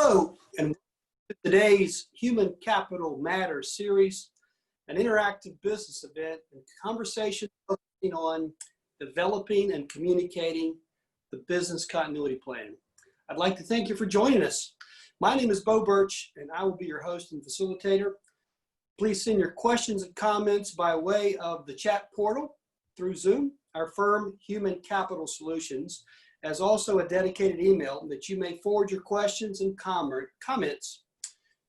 Hello, and welcome to today's Human Capital Matters series, an interactive business event and conversation focusing on developing and communicating the business continuity plan. I'd like to thank you for joining us. My name is Bo Birch, and I will be your host and facilitator. Please send your questions and comments by way of the chat portal through Zoom. Our firm, Human Capital Solutions, has also a dedicated email that you may forward your questions and comments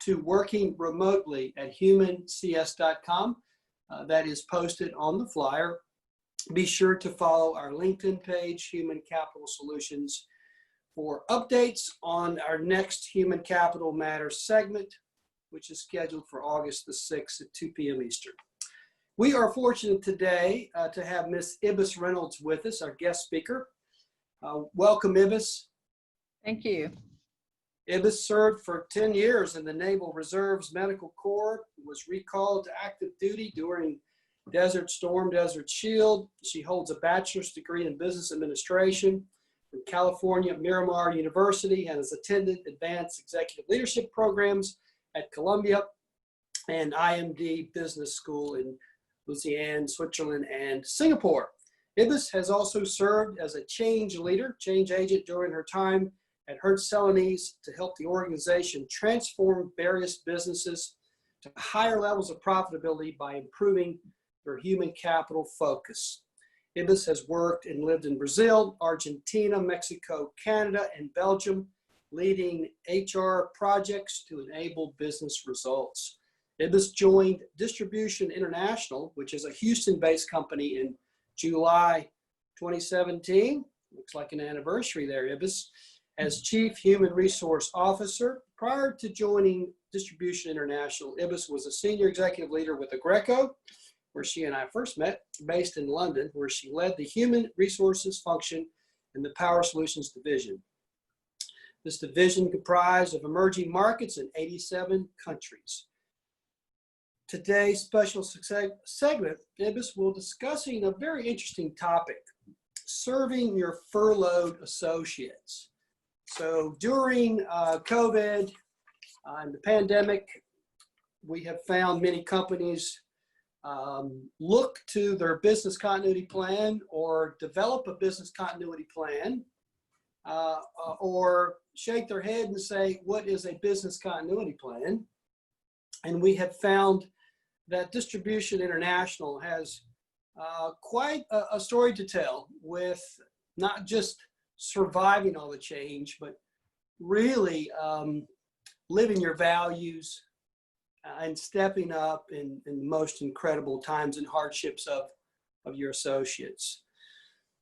to workingremotely@humancs.com. That is posted on the flyer. Be sure to follow our LinkedIn page, Human Capital Solutions, for updates on our next Human Capital Matters segment, which is scheduled for August the 6th at 2 p.m. Eastern. We are fortunate today to have Ms. Ibis Reynolds with us, our guest speaker. Welcome, Ibis. Thank you. Ibis served for 10 years in the Naval Reserve's Medical Corps, was recalled to active duty during Desert Storm, Desert Shield. She holds a bachelor's degree in business administration from California Miramar University and has attended advanced executive leadership programs at Columbia and IMD Business School in Lausanne, Switzerland, and Singapore. Ibis has also served as a change agent during her time at Celanese to help the organization transform various businesses to higher levels of profitability by improving their human capital focus. Ibis has worked and lived in Brazil, Argentina, Mexico, Canada, and Belgium, leading HR projects to enable business results. Ibis joined Distribution International, which is a Houston-based company, in July 2017. Looks like an anniversary there, Ibis, as Chief Human Resource Officer. Prior to joining Distribution International, Ibis was a senior executive leader with Agreco, where she and I first met, based in London, where she led the human resources function in the Power Solutions division. This division comprised of emerging markets in 87 countries. Today's special segment, Ibis will discussing a very interesting topic, serving your furloughed associates. So during COVID and the pandemic, we have found many companies look to their business continuity plan or develop a business continuity plan or shake their head and say, what is a business continuity plan? And we have found that Distribution International has quite a story to tell, with not just surviving all the change, but really living your values and stepping up in the most incredible times and hardships of your associates.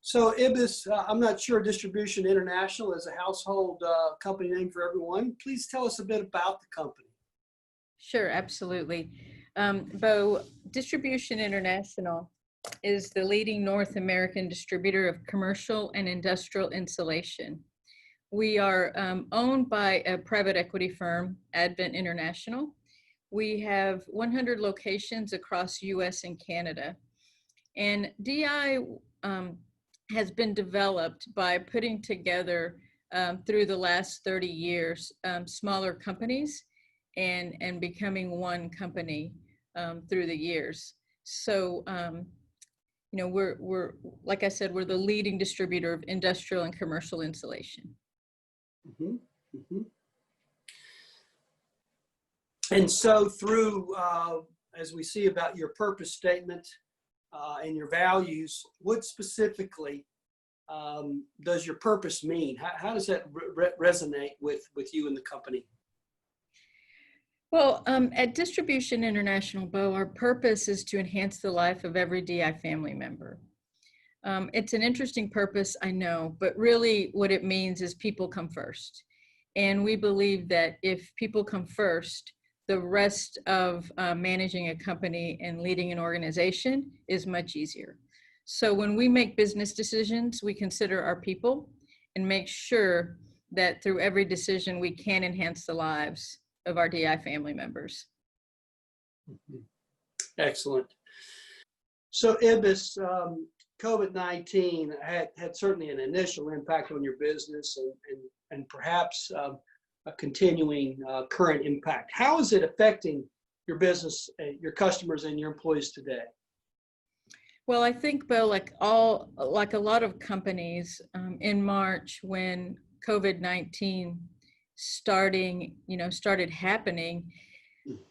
So Ibis, I'm not sure Distribution International is a household company name for everyone. Please tell us a bit about the company. Sure, absolutely. Bo, Distribution International is the leading North American distributor of commercial and industrial insulation. We are owned by a private equity firm, Advent International. We have 100 locations across US and Canada. And DI has been developed by putting together through the last 30 years smaller companies and becoming one company through the years. So, you know, we're like I said, we're the leading distributor of industrial and commercial insulation. Mm-hmm. Mm-hmm. And so through, as we see about your purpose statement and your values, what specifically does your purpose mean? How does that resonate with you and the company? Well, at Distribution International, Bo, our purpose is to enhance the life of every DI family member. It's an interesting purpose, I know, but really what it means is people come first. And we believe that if people come first, the rest of managing a company and leading an organization is much easier. So when we make business decisions, we consider our people and make sure that through every decision we can enhance the lives of our DI family members. Excellent. So Ibis, COVID-19 had certainly an initial impact on your business and perhaps a continuing current impact. How is it affecting your business, your customers, and your employees today? Well, I think, Bo, like a lot of companies, in March when COVID-19 started happening,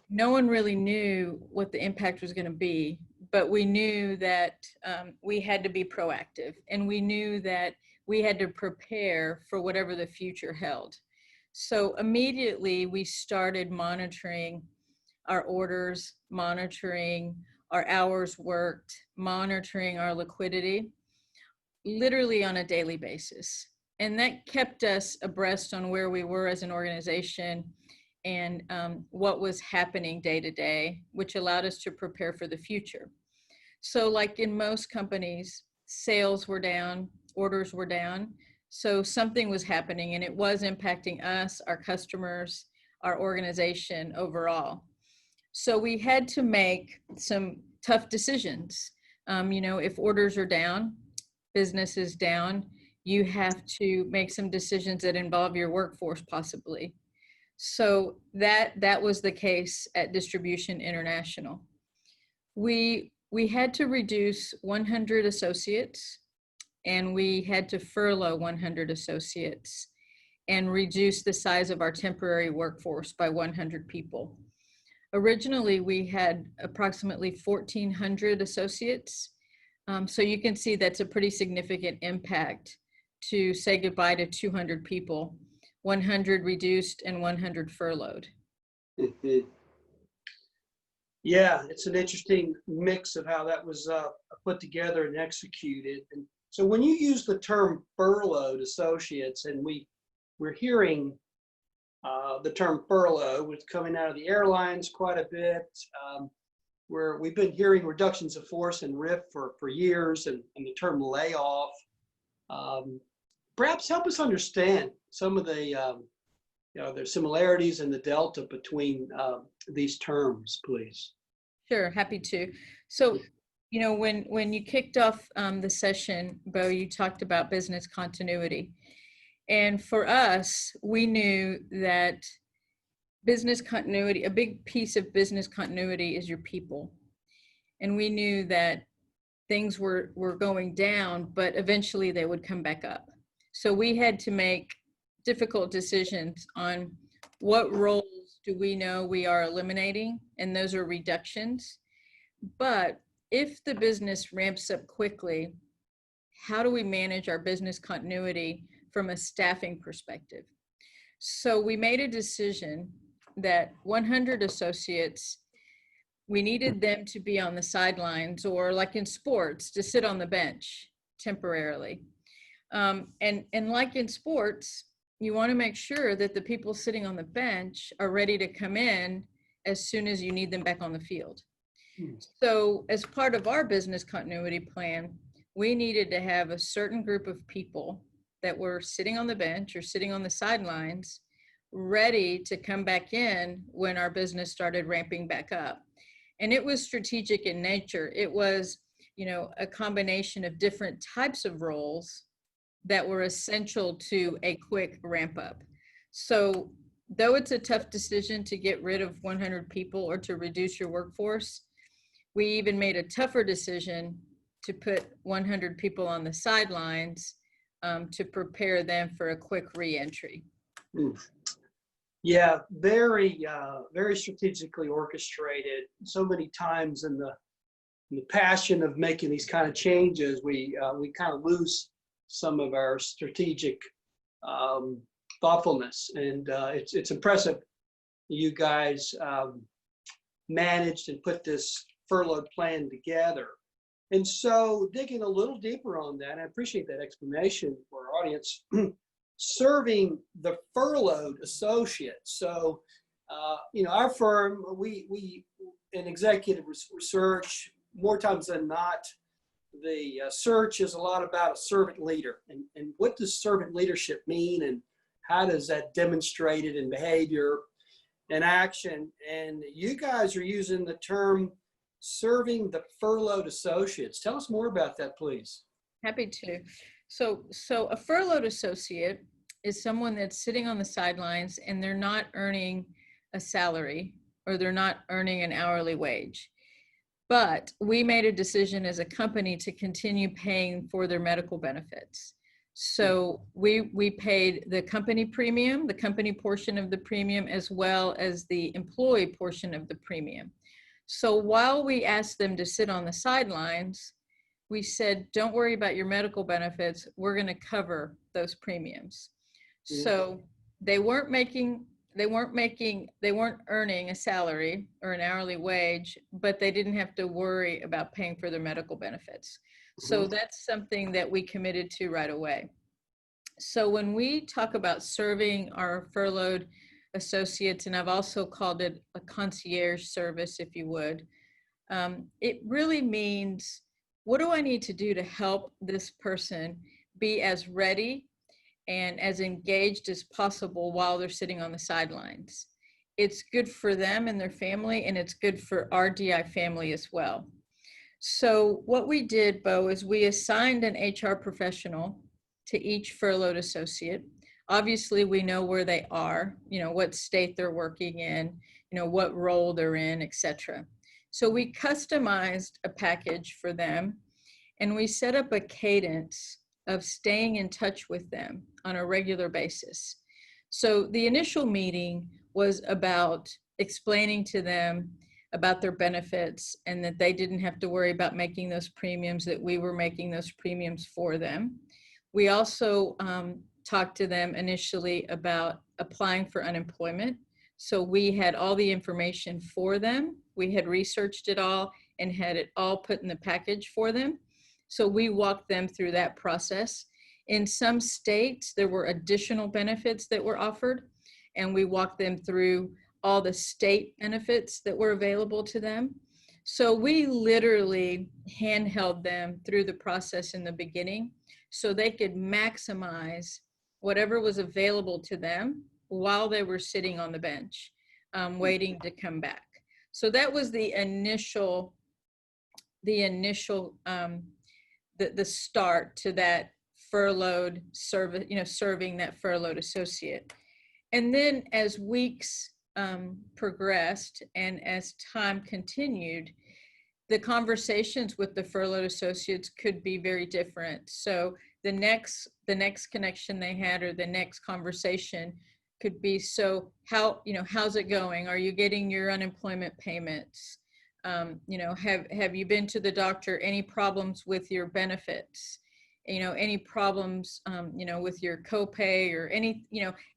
no one really knew what the impact was going to be, but we knew that we had to be proactive, and we knew that we had to prepare for whatever the future held. So immediately we started monitoring our orders, monitoring our hours worked, monitoring our liquidity, literally on a daily basis. And that kept us abreast on where we were as an organization and what was happening day to day, which allowed us to prepare for the future. So like in most companies, sales were down, orders were down. So something was happening, and it was impacting us, our customers, our organization overall. So we had to make some tough decisions. If orders are down, business is down, you have to make some decisions that involve your workforce possibly. So that was the case at Distribution International. We had to reduce 100 associates, and we had to furlough 100 associates and reduce the size of our temporary workforce by 100 people. Originally, we had approximately 1,400 associates. So you can see that's a pretty significant impact to say goodbye to 200 people, 100 reduced and 100 furloughed. Mm-hmm. Yeah, it's an interesting mix of how that was put together and executed. And so when you use the term furloughed associates, and we're hearing the term furlough was coming out of the airlines quite a bit, where we've been hearing reductions of force and RIF for years, and the term layoff. Perhaps help us understand some of the there's similarities and the delta between these terms, please. Sure, happy to. So, when you kicked off the session, Bo, you talked about business continuity. And for us, we knew that business continuity, a big piece of business continuity is your people. And we knew that things were going down, but eventually they would come back up. So we had to make difficult decisions on what roles do we know we are eliminating, and those are reductions. But if the business ramps up quickly, how do we manage our business continuity from a staffing perspective? So we made a decision that 100 associates, we needed them to be on the sidelines, or like in sports, to sit on the bench temporarily. And like in sports, you want to make sure that the people sitting on the bench are ready to come in as soon as you need them back on the field. So as part of our business continuity plan, we needed to have a certain group of people that were sitting on the bench or sitting on the sidelines, ready to come back in when our business started ramping back up. And it was strategic in nature. It was, a combination of different types of roles that were essential to a quick ramp up. So though it's a tough decision to get rid of 100 people or to reduce your workforce, we even made a tougher decision to put 100 people on the sidelines to prepare them for a quick re-entry. Yeah, very, very strategically orchestrated. So many times in the passion of making these kind of changes, we kind of lose some of our strategic thoughtfulness, and it's impressive you guys managed and put this furloughed plan together. And so digging a little deeper on that, I appreciate that explanation for our audience, serving the furloughed associates. So, our firm, we in executive research, more times than not, the search is a lot about a servant leader. And what does servant leadership mean, and how does that demonstrate it in behavior and action? And you guys are using the term serving the furloughed associates. Tell us more about that, please. Happy to. So a furloughed associate is someone that's sitting on the sidelines and they're not earning a salary or they're not earning an hourly wage. But we made a decision as a company to continue paying for their medical benefits. So we paid the company premium, the company portion of the premium, as well as the employee portion of the premium. So while we asked them to sit on the sidelines, we said, don't worry about your medical benefits. We're going to cover those premiums. So they weren't earning a salary or an hourly wage, but they didn't have to worry about paying for their medical benefits. So that's something that we committed to right away. So when we talk about serving our furloughed associates, and I've also called it a concierge service, if you would, it really means, what do I need to do to help this person be as ready and as engaged as possible while they're sitting on the sidelines? It's good for them and their family, and it's good for our DI family as well. So what we did, Bo, is we assigned an HR professional to each furloughed associate. Obviously, we know where they are, what state they're working in, what role they're in, etc. So we customized a package for them, and we set up a cadence of staying in touch with them on a regular basis. So the initial meeting was about explaining to them about their benefits and that they didn't have to worry about making those premiums, that we were making those premiums for them. We also talked to them initially about applying for unemployment. So we had all the information for them. We had researched it all and had it all put in the package for them. So we walked them through that process. In some states, there were additional benefits that were offered, and we walked them through all the state benefits that were available to them. So we literally handheld them through the process in the beginning so they could maximize whatever was available to them while they were sitting on the bench, waiting to come back. So that was the start to that furloughed service, serving that furloughed associate. And then as weeks progressed and as time continued, the conversations with the furloughed associates could be very different. So the next connection they had, or the next conversation, could be, so how's it going? Are you getting your unemployment payments? Have you been to the doctor? Any problems with your benefits? Any problems, with your copay or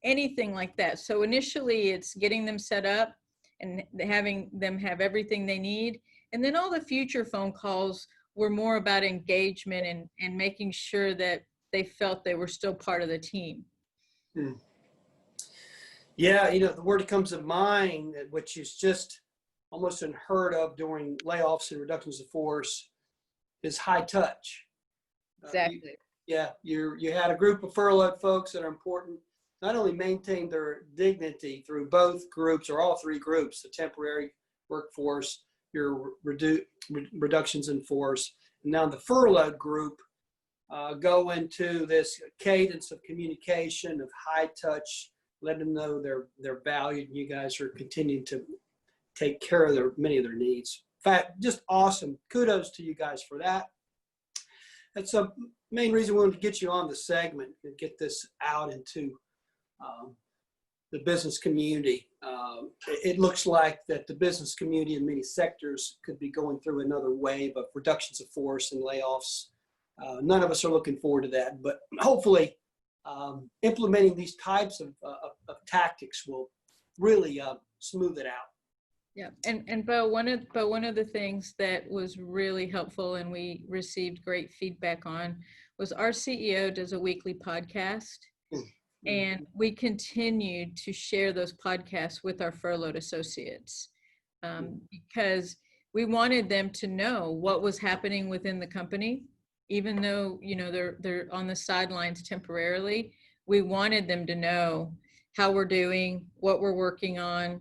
anything like that. So initially it's getting them set up and having them have everything they need. And then all the future phone calls were more about engagement and making sure that they felt they were still part of the team. Yeah, the word that comes to mind, which is just almost unheard of during layoffs and reductions of force, is high touch. Exactly. You had a group of furloughed folks that are important, not only maintain their dignity through both groups or all three groups, the temporary workforce, your reductions in force, and now the furloughed group go into this cadence of communication, of high touch, let them know they're valued, and you guys are continuing to take care of many of their needs. In fact, just awesome. Kudos to you guys for that. That's the main reason we wanted to get you on the segment and get this out into the business community. It looks like that the business community in many sectors could be going through another wave of reductions of force and layoffs. None of us are looking forward to that, but hopefully implementing these types of tactics will really smooth it out. Yeah, and Bo, one of the things that was really helpful and we received great feedback on was our CEO does a weekly podcast, and we continued to share those podcasts with our furloughed associates because we wanted them to know what was happening within the company, even though they're on the sidelines temporarily. We wanted them to know how we're doing, what we're working on,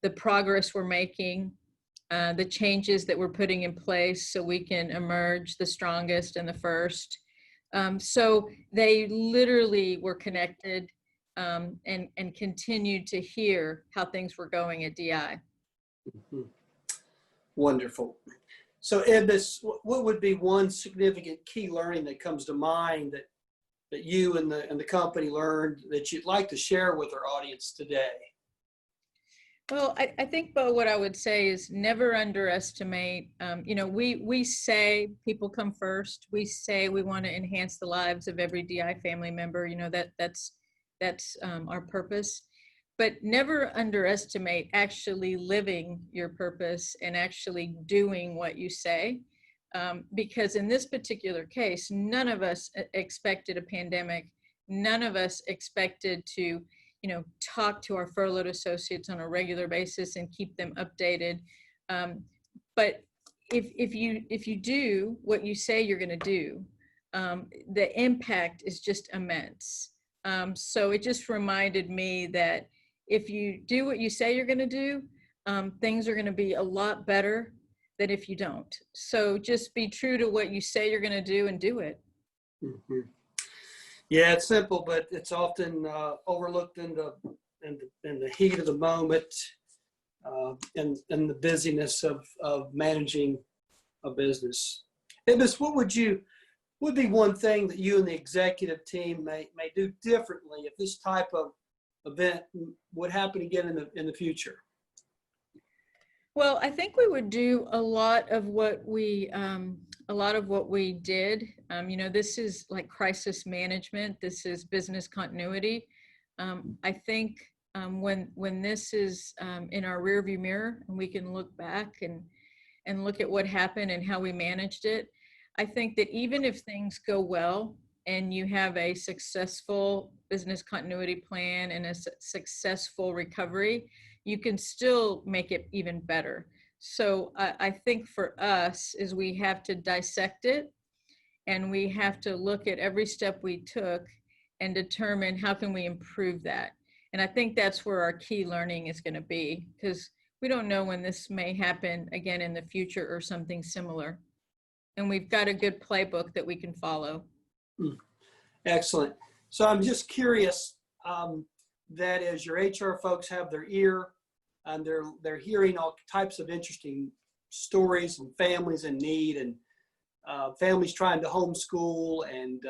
the progress we're making, the changes that we're putting in place so we can emerge the strongest and the first. So they literally were connected and continued to hear how things were going at DI. Mhm. Wonderful. So Ibis, what would be one significant key learning that comes to mind that you and the company learned that you'd like to share with our audience today? Well, I think, Bo, what I would say is never underestimate. We say people come first. We say we want to enhance the lives of every DI family member. That's our purpose. But never underestimate actually living your purpose and actually doing what you say. Because in this particular case, none of us expected a pandemic. None of us expected to talk to our furloughed associates on a regular basis and keep them updated. But if you do what you say you're going to do, the impact is just immense. So it just reminded me that if you do what you say you're going to do, things are going to be a lot better than if you don't. So just be true to what you say you're going to do and do it. Mm-hmm. Yeah, it's simple, but it's often overlooked in the heat of the moment, and the busyness of managing a business. Ibis, what would be one thing that you and the executive team may do differently if this type of event would happen again in the future? Well, I think we would do a lot of what we did. This is like crisis management. This is business continuity. I think when this is in our rearview mirror and we can look back and look at what happened and how we managed it, I think that even if things go well and you have a successful business continuity plan and a successful recovery, you can still make it even better. So I think for us is we have to dissect it and we have to look at every step we took and determine how can we improve that. And I think that's where our key learning is going to be, because we don't know when this may happen again in the future or something similar. And we've got a good playbook that we can follow. Excellent. So I'm just curious, that as your HR folks have their ear and they're hearing all types of interesting stories and families in need and families trying to homeschool and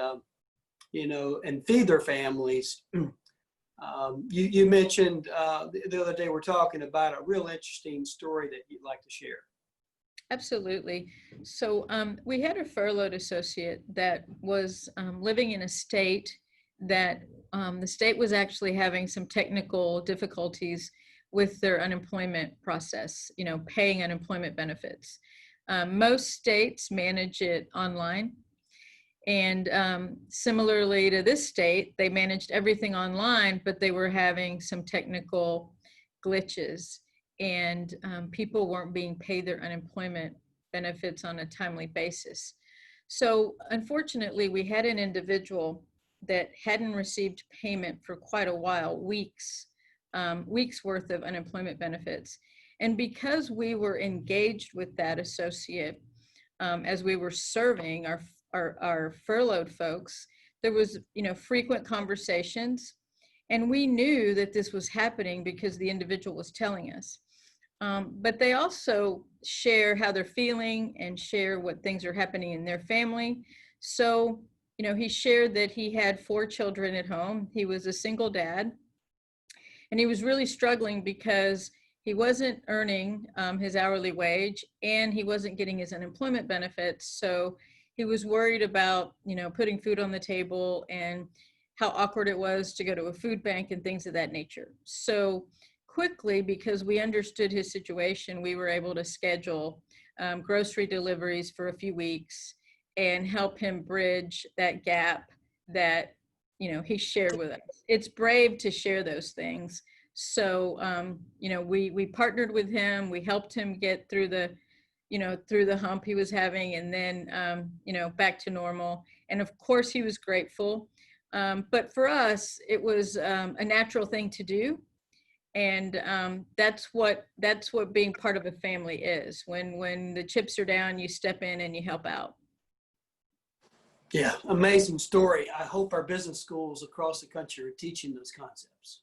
and feed their families. You mentioned the other day we're talking about a real interesting story that you'd like to share. Absolutely. So we had a furloughed associate that was living in a state that the state was actually having some technical difficulties with their unemployment process, paying unemployment benefits. Most states manage it online. And similarly to this state, they managed everything online, but they were having some technical glitches and people weren't being paid their unemployment benefits on a timely basis. So unfortunately, we had an individual that hadn't received payment for quite a while, weeks worth of unemployment benefits. And because we were engaged with that associate as we were serving our furloughed folks, there was frequent conversations, and we knew that this was happening because the individual was telling us. But they also share how they're feeling and share what things are happening in their family. So, he shared that he had 4 children at home. He was a single dad, and he was really struggling because he wasn't earning his hourly wage and he wasn't getting his unemployment benefits. So he was worried about, putting food on the table and how awkward it was to go to a food bank and things of that nature. So quickly, because we understood his situation, we were able to schedule grocery deliveries for a few weeks and help him bridge that gap that, he shared with us. It's brave to share those things. So, we partnered with him, we helped him get through the hump he was having, and then, back to normal. And of course he was grateful. But for us, it was a natural thing to do. And that's what being part of a family is. When the chips are down, you step in and you help out. Yeah, amazing story. I hope our business schools across the country are teaching those concepts.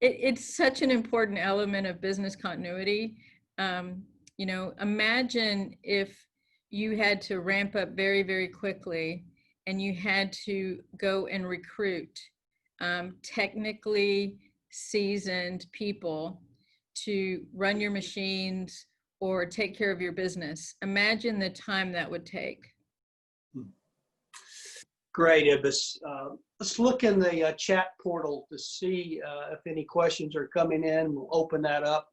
It's such an important element of business continuity. Imagine if you had to ramp up very, very quickly and you had to go and recruit technically seasoned people to run your machines or take care of your business. Imagine the time that would take. Great, Ibis. Let's look in the chat portal to see if any questions are coming in. We'll open that up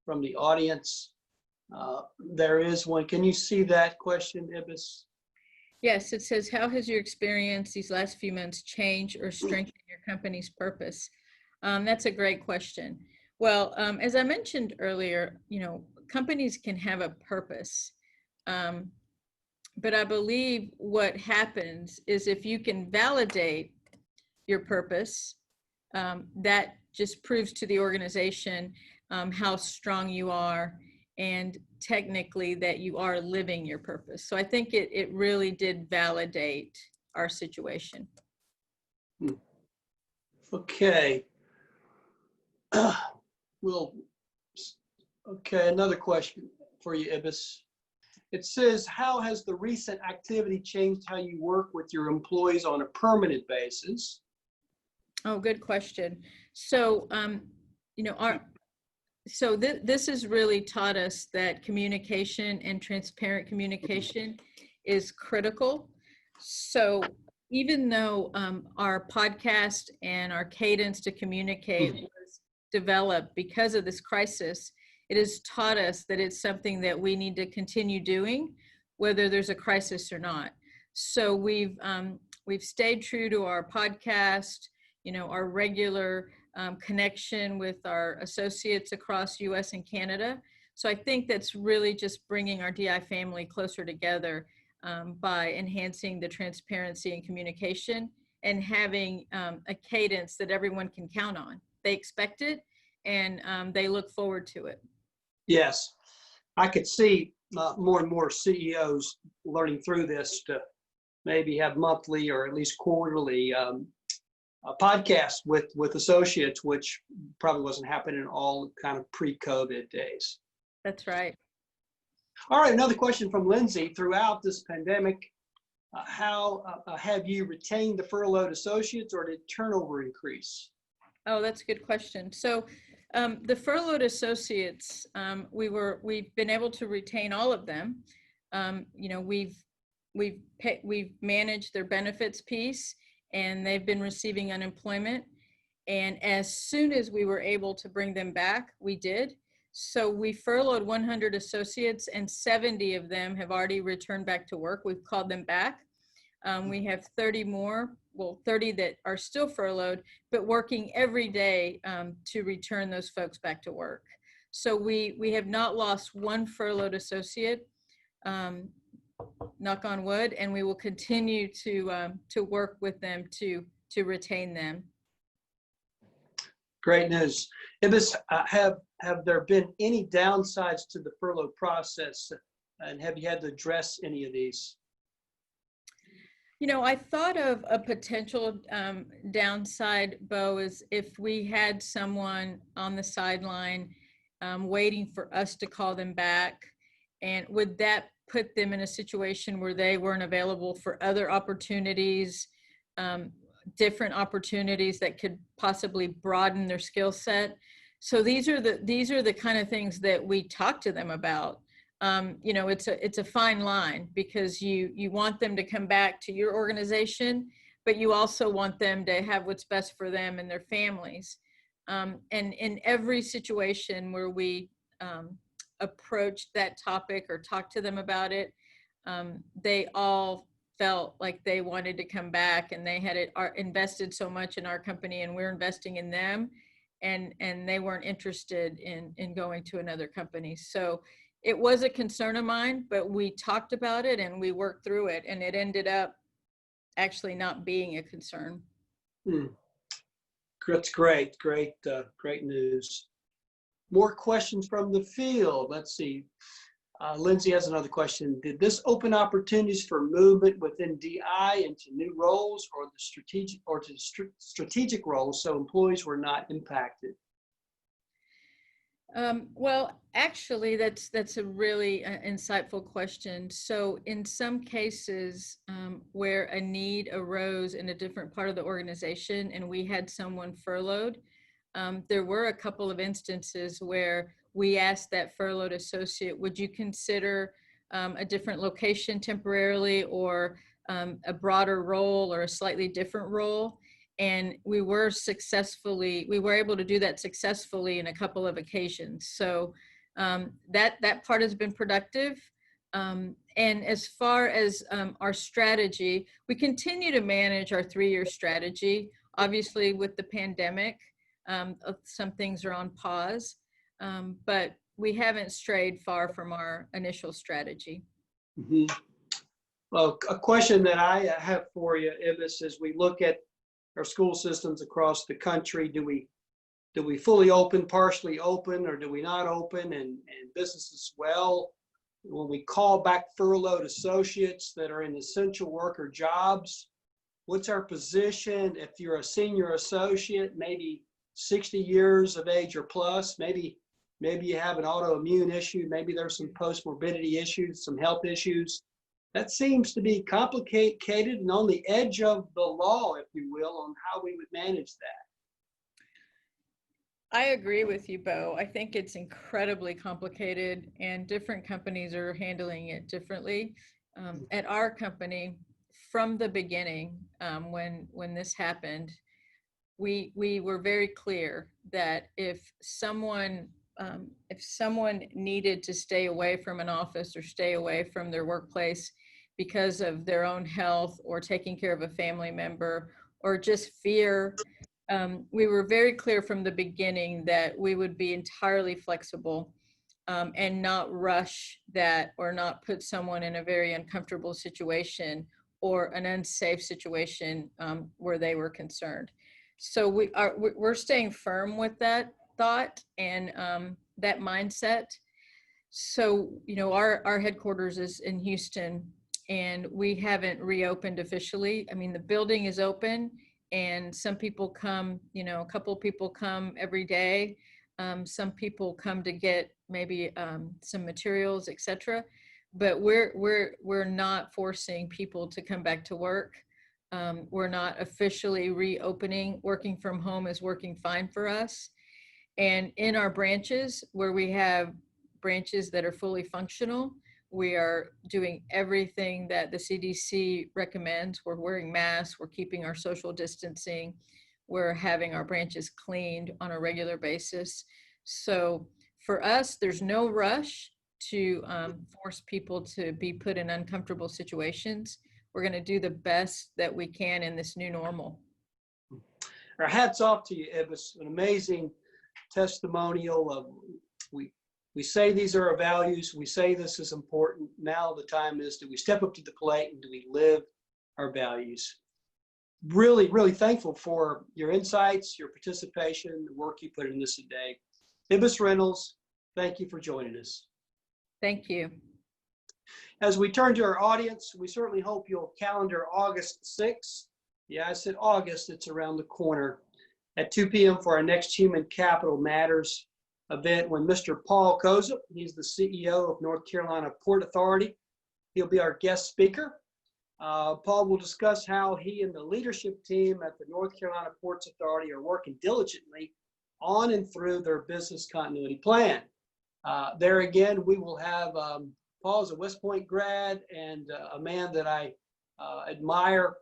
from the audience. There is one. Can you see that question, Ibis? Yes, it says, how has your experience these last few months changed or strengthened your company's purpose? That's a great question. Well, as I mentioned earlier, companies can have a purpose. But I believe what happens is if you can validate your purpose, that just proves to the organization how strong you are and technically that you are living your purpose. So I think it really did validate our situation. Okay. Okay, another question for you, Ibis. It says, how has the recent activity changed how you work with your employees on a permanent basis? Oh, good question. So, this has really taught us that communication and transparent communication is critical. So even though our podcast and our cadence to communicate was developed because of this crisis, it has taught us that it's something that we need to continue doing, whether there's a crisis or not. So we've stayed true to our podcast, our regular connection with our associates across US and Canada. So I think that's really just bringing our DI family closer together by enhancing the transparency and communication and having a cadence that everyone can count on. They expect it and they look forward to it. Yes, I could see more and more CEOs learning through this to maybe have monthly or at least quarterly podcasts with associates, which probably wasn't happening in all kind of pre-COVID days. That's right. All right, another question from Lindsay. Throughout this pandemic, how have you retained the furloughed associates, or did turnover increase? Oh, that's a good question. So the furloughed associates, we've been able to retain all of them. We've managed their benefits piece, and they've been receiving unemployment. And as soon as we were able to bring them back, we did. So we furloughed 100 associates, and 70 of them have already returned back to work. We've called them back. We have 30 more, 30 that are still furloughed, but working every day to return those folks back to work. So we have not lost one furloughed associate, knock on wood, and we will continue to work with them to retain them. Great news. Ibis, have there been any downsides to the furlough process, and have you had to address any of these? I thought of a potential downside, Bo, is if we had someone on the sideline waiting for us to call them back, and would that put them in a situation where they weren't available for other opportunities, different opportunities that could possibly broaden their skill set? So these are the kind of things that we talk to them about. It's a fine line, because you want them to come back to your organization, but you also want them to have what's best for them and their families. And in every situation where we approached that topic or talked to them about it, they all felt like they wanted to come back, and they had invested so much in our company, and we're investing in them, and they weren't interested in going to another company. So it was a concern of mine, but we talked about it and we worked through it, and it ended up actually not being a concern. That's great news. More questions from the field. Let's see. Lindsay has another question. Did this open opportunities for movement within DI into new roles or strategic roles so employees were not impacted? Well, actually, that's a really insightful question. So in some cases where a need arose in a different part of the organization and we had someone furloughed, there were a couple of instances where we asked that furloughed associate, would you consider a different location temporarily, or a broader role or a slightly different role? And we were able to do that successfully in a couple of occasions. So that part has been productive. And as far as our strategy, we continue to manage our 3-year strategy. Obviously, with the pandemic, some things are on pause, but we haven't strayed far from our initial strategy. Mm-hmm. Well, a question that I have for you, Ibis, as we look at our school systems across the country, do we fully open, partially open, or do we not open? And businesses, well, when we call back furloughed associates that are in essential worker jobs, what's our position if you're a senior associate, maybe 60 years of age or plus, maybe you have an autoimmune issue, maybe there's some post-morbidity issues, some health issues. That seems to be complicated and on the edge of the law, if you will, on how we would manage that. I agree with you, Bo. I think it's incredibly complicated and different companies are handling it differently. At our company, from the beginning, when this happened, we were very clear that if someone needed to stay away from an office or stay away from their workplace because of their own health or taking care of a family member or just fear, we were very clear from the beginning that we would be entirely flexible and not rush that or not put someone in a very uncomfortable situation or an unsafe situation where they were concerned. So we're staying firm with that thought and that mindset. So, our headquarters is in Houston and we haven't reopened officially. I mean, the building is open and some people come, a couple of people come every day. Some people come to get maybe some materials, etc. But we're not forcing people to come back to work. We're not officially reopening. Working from home is working fine for us. And in our branches, where we have branches that are fully functional, we are doing everything that the CDC recommends. We're wearing masks, we're keeping our social distancing, we're having our branches cleaned on a regular basis. So for us, there's no rush to force people to be put in uncomfortable situations. We're going to do the best that we can in this new normal. Our hats off to you, Ibis. An amazing testimonial of we say these are our values. We say this is important. Now the time is, do we step up to the plate and do we live our values? Really, really thankful for your insights, your participation, the work you put in this today. Ibis Reynolds, thank you for joining us. Thank you. As we turn to our audience, we certainly hope you'll calendar August 6th. Yeah, I said August, it's around the corner, at 2 p.m. for our next Human Capital Matters event when Mr. Paul Koza, he's the CEO of North Carolina Port Authority. He'll be our guest speaker. Paul will discuss how he and the leadership team at the North Carolina Ports Authority are working diligently on and through their business continuity plan. There again, we will have, Paul is a West Point grad and a man that I admire.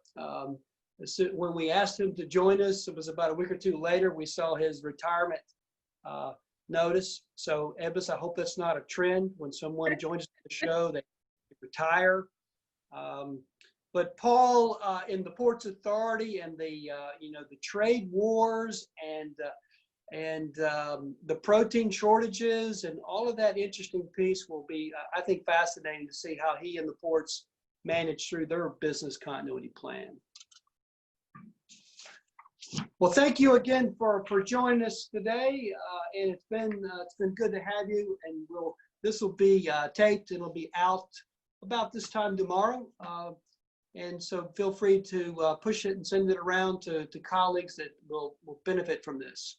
When we asked him to join us, it was about a week or two later, we saw his retirement notice. So Ibis, I hope that's not a trend. When someone joins the show, they retire. But Paul, in the Ports Authority and the trade wars and the protein shortages and all of that interesting piece will be, I think, fascinating to see how he and the ports manage through their business continuity plan. Well, thank you again for joining us today, and it's been good to have you. And This will be taped and it'll be out about this time tomorrow. And so feel free to push it and send it around to colleagues that will benefit from this.